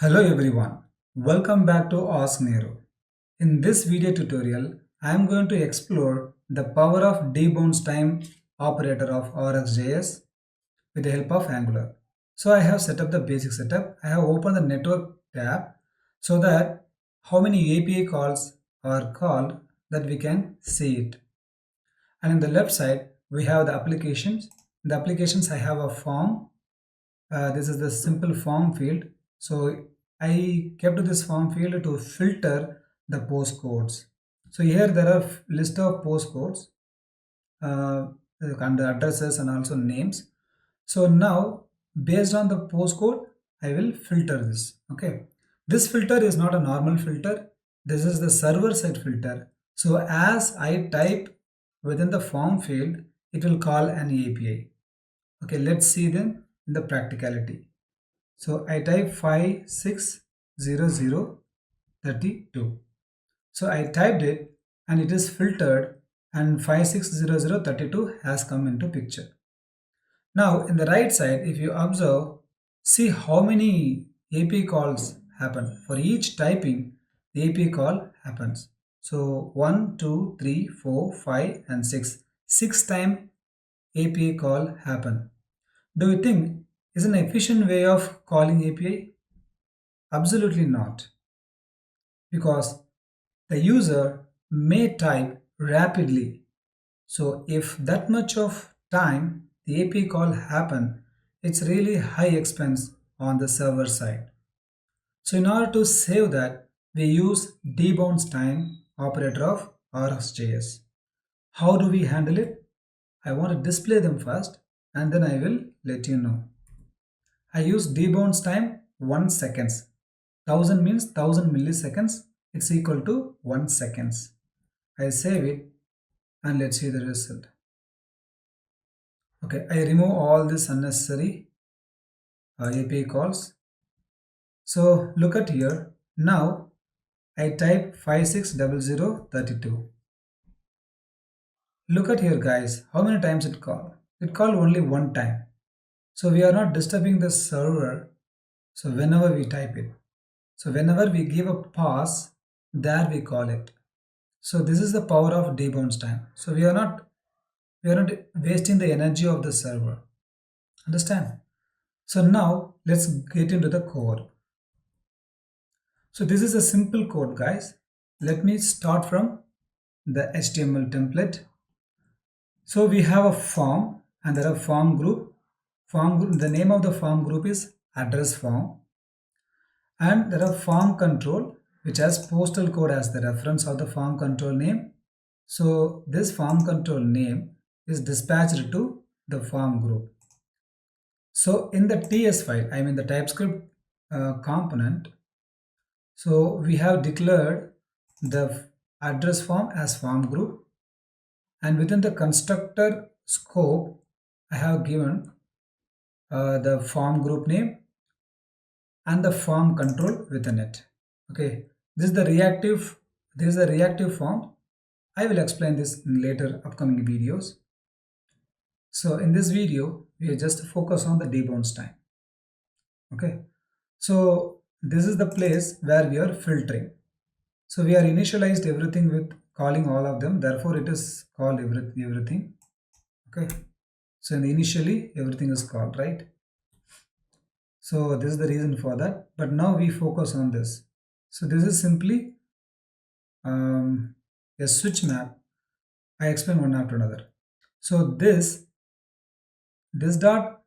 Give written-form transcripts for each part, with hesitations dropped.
Hello everyone, welcome back to Ask Nero. In this video tutorial, I am going to explore the power of debounceTime operator of RxJS with the help of Angular. So I have set up the basic setup. I have opened the network tab so that how many API calls are called that we can see it. And in the left side, we have the applications. In the applications, I have a form. This is the simple form field. So I kept this form field to filter the postcodes. So here there are list of postcodes uh, and the addresses and also names. So now based on the postcode, I will filter this. Okay, this filter is not a normal filter. This is the server side filter. So as I type within the form field, it will call an API. Okay, let's see then in the practicality. So I type 560032. So I typed it and it is filtered and 560032 has come into picture. Now in the right side, if you observe, see how many API calls happen. For each typing, the API call happens. So 1, 2, 3, 4, 5 and 6. 6 time API call happen. Do you think is an efficient way of calling API? Absolutely not, because the user may type rapidly. So if that much of time the API call happen, it's really high expense on the server side. So in order to save that, we use debounceTime operator of RxJS. How do we handle it? I want to display them first and then I will let you know. I use debounceTime 1 seconds. 1000 means 1000 milliseconds. It's equal to 1 seconds. I save it and let's see the result. Okay, I remove all this unnecessary API calls. So look at here. Now I type 560032. Look at here guys, how many times it called? It called only one time. So we are not disturbing the server. So whenever we type it. So whenever we give a pause, there we call it. So this is the power of debounceTime. So we are not wasting the energy of the server. Understand? So now let's get into the code. So this is a simple code, guys. Let me start from the HTML template. So we have a form and there are form group. Form group, the name of the form group is address form. And there are form control which has postal code as the reference of the form control name. So this form control name is dispatched to the form group. So in the TS file, I mean the TypeScript component, so we have declared the address form as form group, and within the constructor scope, I have given the form group name and the form control within it. Okay, this is the reactive. This is the reactive form. I will explain this in later upcoming videos. So in this video, we are just focus on the debounceTime. Okay, so this is the place where we are filtering. So we are initialized everything with calling all of them. Therefore, it is called everything. Okay, so initially everything is called, right? So this is the reason for that. But now we focus on this. So this is simply a switch map. I explain one after another. So this dot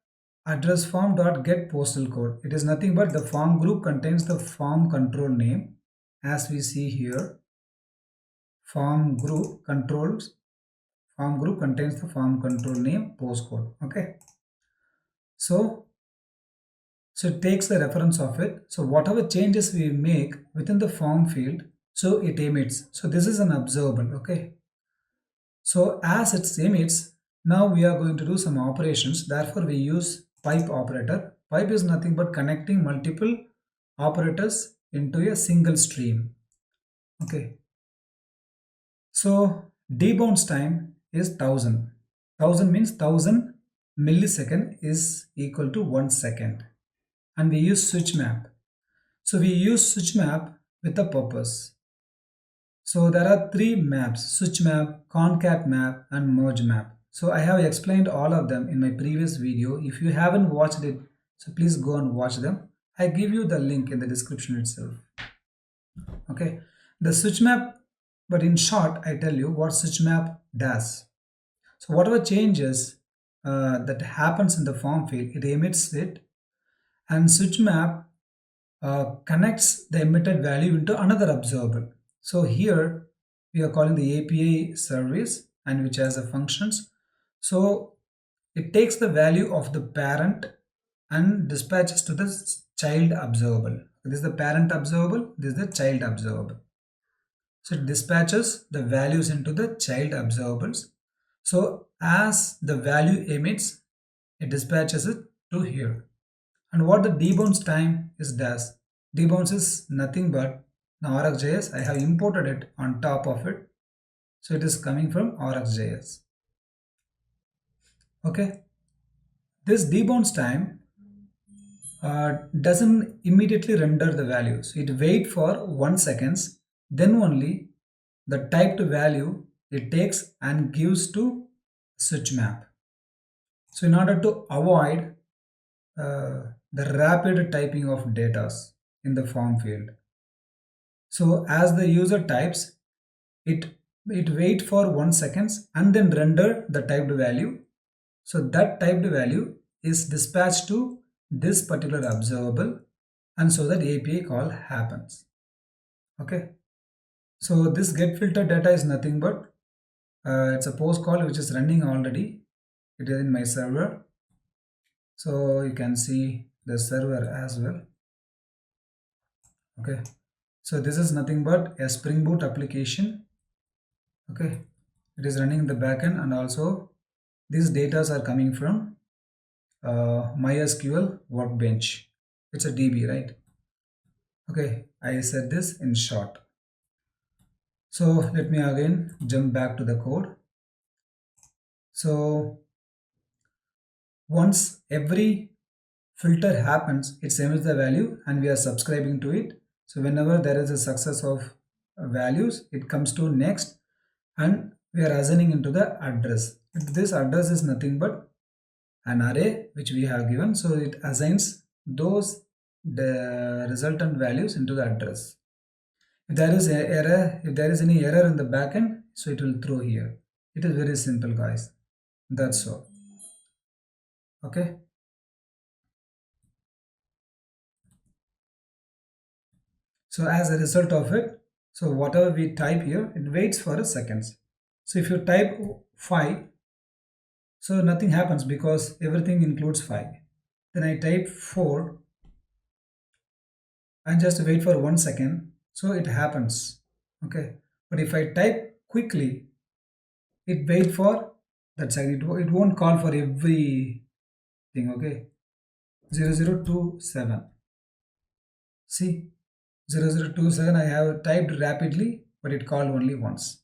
address form dot get postal code. It is nothing but the form group contains the form control name, as we see here. Form group controls. Form group contains the form control name postcode. Okay. So it takes the reference of it. So whatever changes we make within the form field, so it emits. So this is an observable. Okay. So as it emits, now we are going to do some operations. Therefore, we use pipe operator. Pipe is nothing but connecting multiple operators into a single stream. Okay. So debounceTime is 1000. 1000 means 1000 millisecond is equal to 1 second. And we use switch map. So we use switch map with a purpose. So there are three maps: switch map, concat map, and merge map. So I have explained all of them in my previous video. If you haven't watched it, so please go and watch them. I give you the link in the description itself. Okay, the switch map, but in short, I tell you what switch map does. So whatever changes that happens in the form field, it emits it, and switch map connects the emitted value into another observable. So here we are calling the API service and which has the functions. So it takes the value of the parent and dispatches to the child observable. This is the parent observable, this is the child observable. So it dispatches the values into the child observables. So as the value emits, it dispatches it to here. And what the debounce time is does. Debounce is nothing but now RxJS. I have imported it on top of it. So it is coming from RxJS. Okay. This debounce time doesn't immediately render the value. So it wait for 1 seconds. Then only the typed value it takes and gives to switch map. So in order to avoid the rapid typing of data in the form field. So as the user types, it it wait for 1 seconds and then render the typed value. So that typed value is dispatched to this particular observable, and so that API call happens. Okay. So this get filter data is nothing but it's a post call which is running already. It is in my server. So you can see the server as well. Okay. So this is nothing but a Spring Boot application. Okay. It is running in the backend, and also these data are coming from MySQL Workbench. It's a DB, right? Okay. I said this in short. So let me again jump back to the code. So once every filter happens, it emits the value and we are subscribing to it. So whenever there is a success of values, it comes to next, and we are assigning into the address. This address is nothing but an array which we have given. So it assigns those the resultant values into the address. If there is a error, if there is any error in the backend, so it will throw here. It is very simple, guys. That's all. Okay. So as a result of it, so whatever we type here, it waits for a seconds. So if you type 5, so nothing happens because everything includes 5. Then I type 4 and just wait for 1 second. So it happens. Okay. But if I type quickly, it wait for that second. It won't call for everything. Okay. 0027. See, 0027 I have typed rapidly, but it called only once.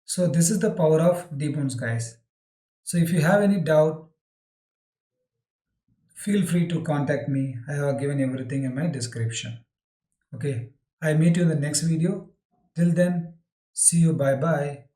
So this is the power of debounce, guys. So if you have any doubt, feel free to contact me. I have given everything in my description. Okay. I meet you in the next video. Till then, see you. Bye bye.